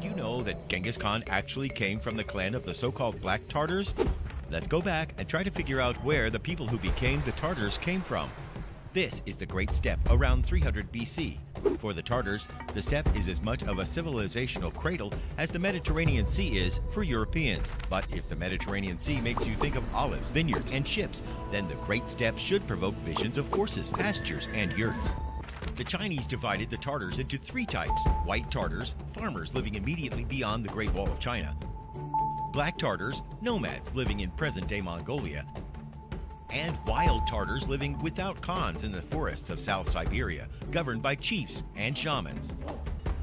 Did you know that Genghis Khan actually came from the clan of the so-called Black Tartars? Let's go back and try to figure out where the people who became the Tartars came from. This is the Great Steppe around 300 BC. For the Tartars, the steppe is as much of a civilizational cradle as the Mediterranean Sea is for Europeans. But if the Mediterranean Sea makes you think of olives, vineyards, and ships, then the Great Steppe should provoke visions of horses, pastures, and yurts. The Chinese divided the Tartars into three types: white Tartars, farmers living immediately beyond the Great Wall of China; black Tartars, nomads living in present-day Mongolia; and wild Tartars living without khans in the forests of South Siberia, governed by chiefs and shamans.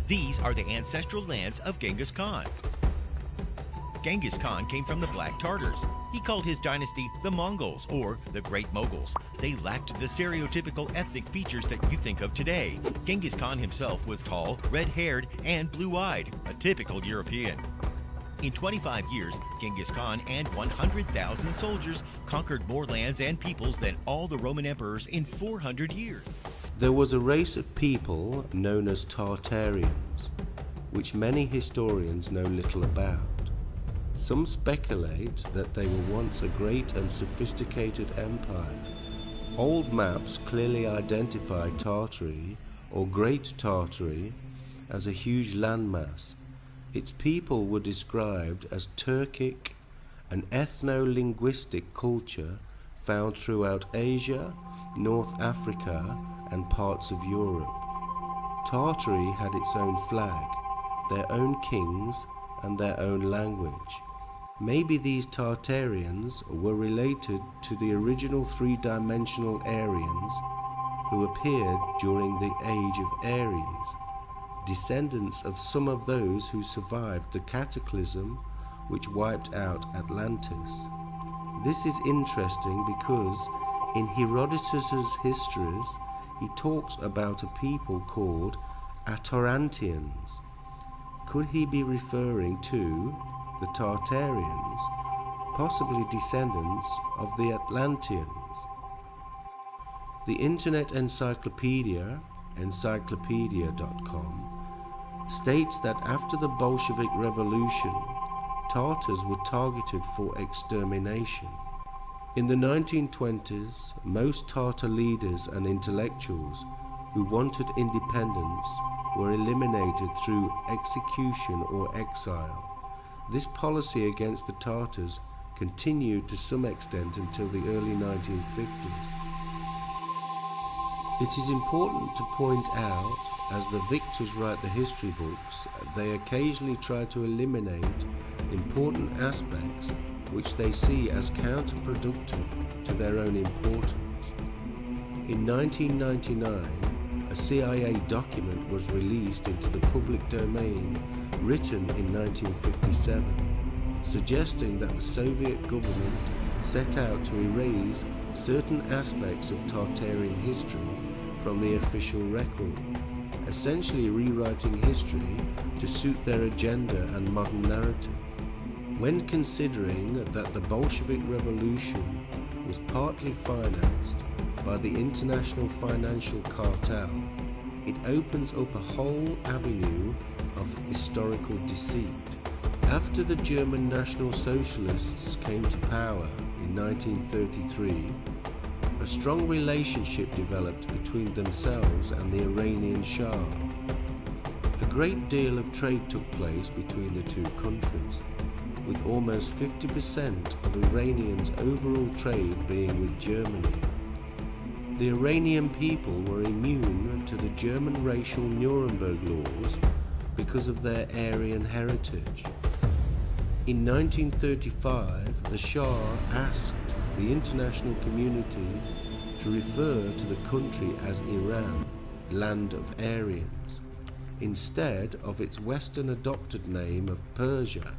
These are the ancestral lands of Genghis Khan. Genghis Khan came from the Black Tartars. He called his dynasty the Mongols, or the Great Moguls. They lacked the stereotypical ethnic features that you think of today. Genghis Khan himself was tall, red-haired, and blue-eyed, a typical European. In 25 years, Genghis Khan and 100,000 soldiers conquered more lands and peoples than all the Roman emperors in 400 years. There was a race of people known as Tartarians, which many historians know little about. Some speculate that they were once a great and sophisticated empire. Old maps clearly identify Tartary, or Great Tartary, as a huge landmass. Its people were described as Turkic, an ethno-linguistic culture found throughout Asia, North Africa, and parts of Europe. Tartary had its own flag, their own kings, and their own language. Maybe these Tartarians were related to the original three-dimensional Aryans who appeared during the Age of Aries, descendants of some of those who survived the cataclysm which wiped out Atlantis. This is interesting because in Herodotus's histories he talks about a people called Atarantians. Could he be referring to the Tartarians, possibly descendants of the Atlanteans? The Internet Encyclopedia, encyclopedia.com, states that after the Bolshevik Revolution, Tartars were targeted for extermination. In the 1920s, most Tartar leaders and intellectuals who wanted independence were eliminated through execution or exile. This policy against the Tartars continued to some extent until the early 1950s. It is important to point out, as the victors write the history books, they occasionally try to eliminate important aspects which they see as counterproductive to their own importance. In 1999, a CIA document was released into the public domain, written in 1957, suggesting that the Soviet government set out to erase certain aspects of Tartarian history from the official record, essentially rewriting history to suit their agenda and modern narrative. When considering that the Bolshevik Revolution was partly financed by the international financial cartel, it opens up a whole avenue of historical deceit. After the German National Socialists came to power in 1933, a strong relationship developed between themselves and the Iranian Shah. A great deal of trade took place between the two countries, with almost 50% of Iranians' overall trade being with Germany. The Iranian people were immune to the German racial Nuremberg laws because of their Aryan heritage. In 1935, the Shah asked the international community to refer to the country as Iran, land of Aryans, instead of its Western adopted name of Persia.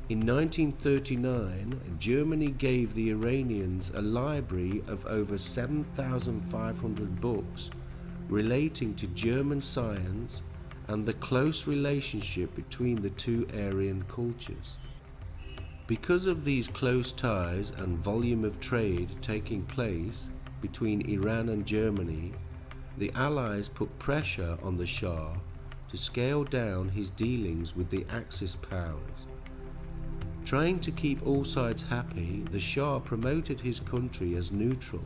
In 1939, Germany gave the Iranians a library of over 7,500 books relating to German science and the close relationship between the two Aryan cultures. Because of these close ties and volume of trade taking place between Iran and Germany, the Allies put pressure on the Shah to scale down his dealings with the Axis powers. Trying to keep all sides happy, the Shah promoted his country as neutral.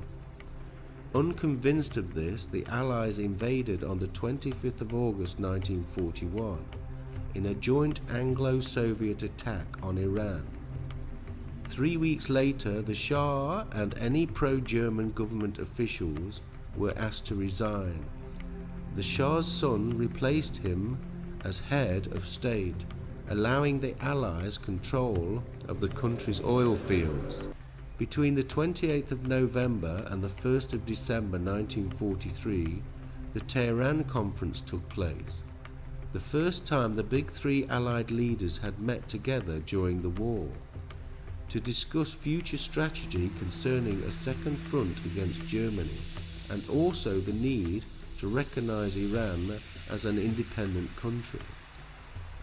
Unconvinced of this, the Allies invaded on the 25th of August 1941 in a joint Anglo-Soviet attack on Iran. 3 weeks later, the Shah and any pro-German government officials were asked to resign. The Shah's son replaced him as head of state, allowing the Allies control of the country's oil fields. Between the 28th of November and the 1st of December 1943, the Tehran Conference took place, the first time the big three Allied leaders had met together during the war, to discuss future strategy concerning a second front against Germany, and also the need to recognize Iran as an independent country.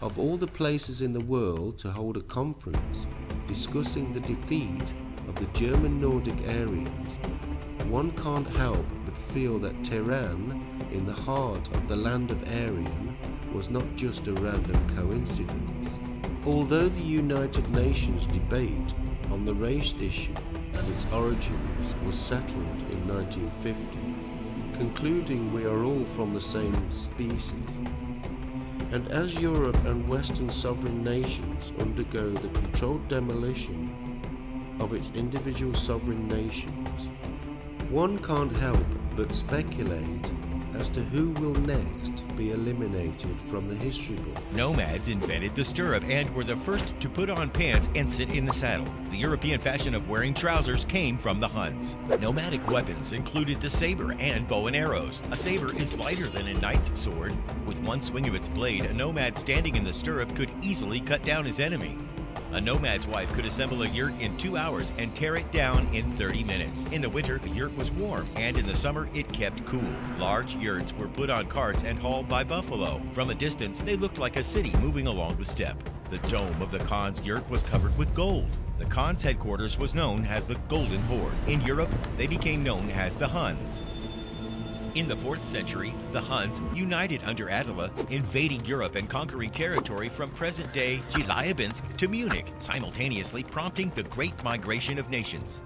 Of all the places in the world to hold a conference discussing the defeat of the German Nordic Aryans, one can't help but feel that Tehran, in the heart of the land of Aryan, was not just a random coincidence. Although the United Nations debate on the race issue and its origins was settled in 1950, concluding we are all from the same species, and as Europe and Western sovereign nations undergo the controlled demolition of its individual sovereign nations, one can't help but speculate as to who will next be eliminated from the history book. Nomads invented the stirrup and were the first to put on pants and sit in the saddle. The European fashion of wearing trousers came from the Huns. Nomadic weapons included the saber and bow and arrows. A saber is lighter than a knight's sword. With one swing of its blade, a nomad standing in the stirrup could easily cut down his enemy. A nomad's wife could assemble a yurt in 2 hours and tear it down in 30 minutes. In the winter, the yurt was warm, and in the summer, it kept cool. Large yurts were put on carts and hauled by buffalo. From a distance, they looked like a city moving along the steppe. The dome of the Khan's yurt was covered with gold. The Khan's headquarters was known as the Golden Horde. In Europe, they became known as the Huns. In the 4th century, the Huns united under Attila, invading Europe and conquering territory from present-day Chelyabinsk to Munich, simultaneously prompting the Great Migration of Nations.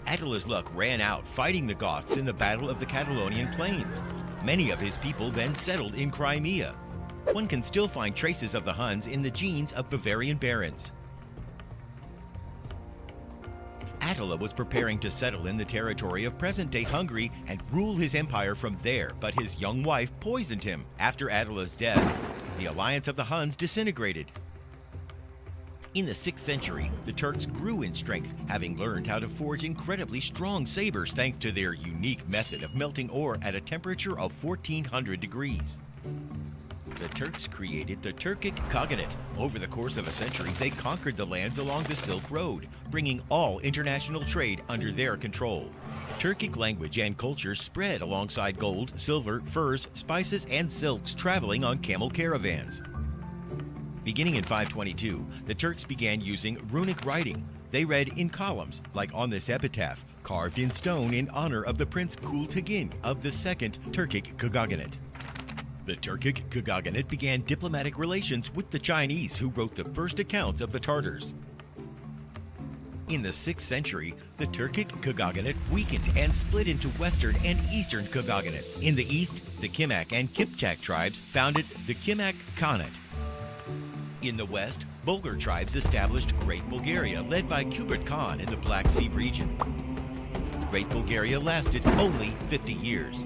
Attila's luck ran out fighting the Goths in the Battle of the Catalonian Plains. Many of his people then settled in Crimea. One can still find traces of the Huns in the genes of Bavarian barons. Attila was preparing to settle in the territory of present-day Hungary and rule his empire from there, but his young wife poisoned him. After Attila's death, the alliance of the Huns disintegrated. In the 6th century, the Turks grew in strength, having learned how to forge incredibly strong sabers thanks to their unique method of melting ore at a temperature of 1400 degrees. The Turks created the Turkic Khaganate. Over the course of a century, they conquered the lands along the Silk Road, bringing all international trade under their control. Turkic language and culture spread alongside gold, silver, furs, spices, and silks traveling on camel caravans. Beginning in 522, the Turks began using runic writing. They read in columns, like on this epitaph, carved in stone in honor of the Prince Kultigin of the Second Turkic Khaganate. The Turkic Khaganate began diplomatic relations with the Chinese, who wrote the first accounts of the Tartars. In the 6th century, the Turkic Khaganate weakened and split into Western and Eastern Khaganates. In the east, the Kimak and Kipchak tribes founded the Kimak Khanate. In the west, Bulgar tribes established Great Bulgaria, led by Kubrat Khan in the Black Sea region. Great Bulgaria lasted only 50 years.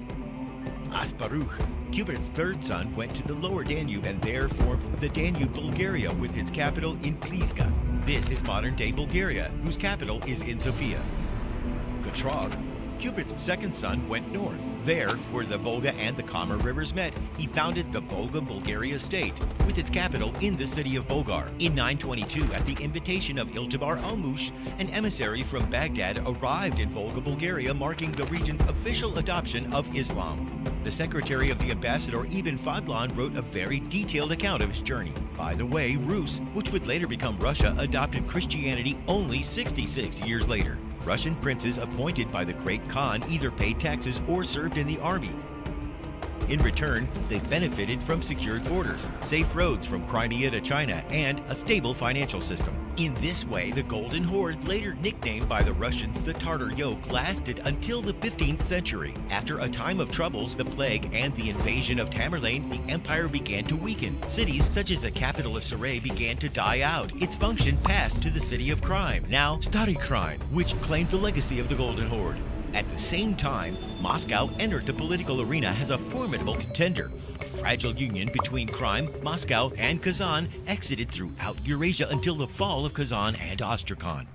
Asparuch, Kubrat's third son, went to the lower Danube and there formed the Danube Bulgaria with its capital in Pliska. This is modern-day Bulgaria, whose capital is in Sofia. Kotrog, Kubrat's second son, went north. There, where the Volga and the Kama rivers met, he founded the Volga-Bulgaria state, with its capital in the city of Bulgar. In 922, at the invitation of Iltibar Almush, an emissary from Baghdad arrived in Volga-Bulgaria, marking the region's official adoption of Islam. The secretary of the ambassador Ibn Fadlan wrote a very detailed account of his journey. By the way, Rus, which would later become Russia, adopted Christianity only 66 years later. Russian princes appointed by the Great Khan either paid taxes or served in the army. In return, they benefited from secured borders, safe roads from Crimea to China, and a stable financial system. In this way, the Golden Horde, later nicknamed by the Russians the Tartar Yoke, lasted until the 15th century. After a time of troubles, the plague, and the invasion of Tamerlane, the empire began to weaken. Cities such as the capital of Saray began to die out. Its function passed to the city of crime, now Stary Crime, which claimed the legacy of the Golden Horde. At the same time, Moscow entered the political arena as a formidable contender. A fragile union between crime, Moscow, and Kazan exited throughout Eurasia until the fall of Kazan and Astrakhan.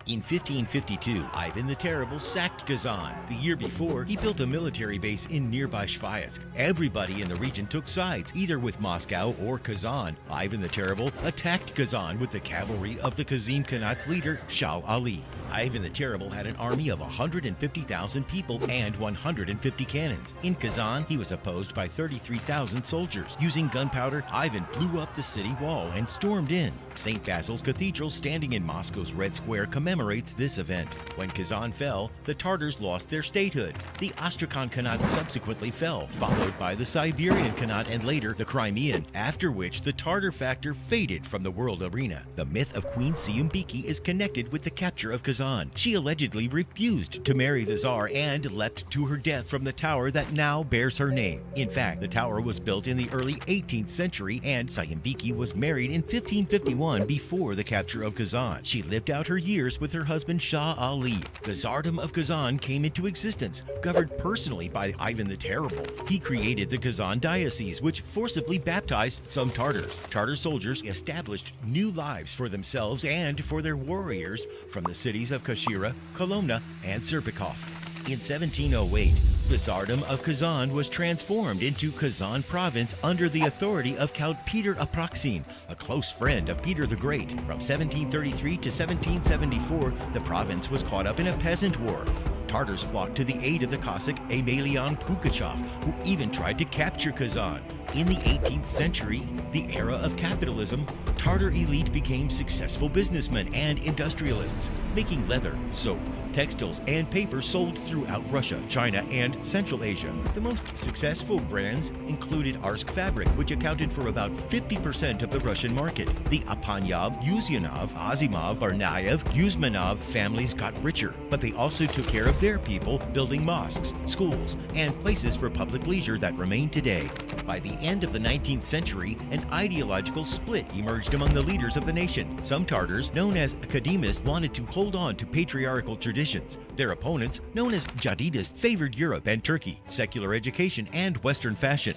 In 1552, Ivan the Terrible sacked Kazan. The year before, he built a military base in nearby Shvayetsk. Everybody in the region took sides, either with Moscow or Kazan. Ivan the Terrible attacked Kazan with the cavalry of the Kazim Khanat's leader, Shah Ali. Ivan the Terrible had an army of 150,000 people and 150 cannons. In Kazan, he was opposed by 33,000 soldiers. Using gunpowder, Ivan blew up the city wall and stormed in. St. Basil's Cathedral, standing in Moscow's Red Square, commemorates this event. When Kazan fell, the Tartars lost their statehood. The Astrakhan Khanat subsequently fell, followed by the Siberian Khanat and later the Crimean, after which the Tartar factor faded from the world arena. The myth of Queen Siumbiki is connected with the capture of Kazan. She allegedly refused to marry the Tsar and leapt to her death from the tower that now bears her name. In fact, the tower was built in the early 18th century, and Siumbiki was married in 1551 before the capture of Kazan. She lived out her years with her husband Shah Ali. The Tsardom of Kazan came into existence, governed personally by Ivan the Terrible. He created the Kazan Diocese, which forcibly baptized some Tartars. Tartar soldiers established new lives for themselves and for their warriors from the cities of Kashira, Kolomna, and Serpikov. In 1708, the Tsardom of Kazan was transformed into Kazan province under the authority of Count Peter Apraksin, a close friend of Peter the Great. From 1733 to 1774, the province was caught up in a peasant war. Tartars flocked to the aid of the Cossack Emelian Pugachev, who even tried to capture Kazan. In the 18th century, the era of capitalism, Tartar elite became successful businessmen and industrialists, making leather, soap, textiles, and paper sold throughout Russia, China, and Central Asia. The most successful brands included Arsk fabric, which accounted for about 50% of the Russian market. The Apanyov, Uzyanov, Azimov, Barnayev, Guzmanov families got richer, but they also took care of their people, building mosques, schools, and places for public leisure that remain today. By the end of the 19th century, an ideological split emerged among the leaders of the nation. Some Tartars, known as Akademists, wanted to hold on to patriarchal traditions. Their opponents, known as Jadidists, favored Europe and Turkey, secular education, and Western fashion.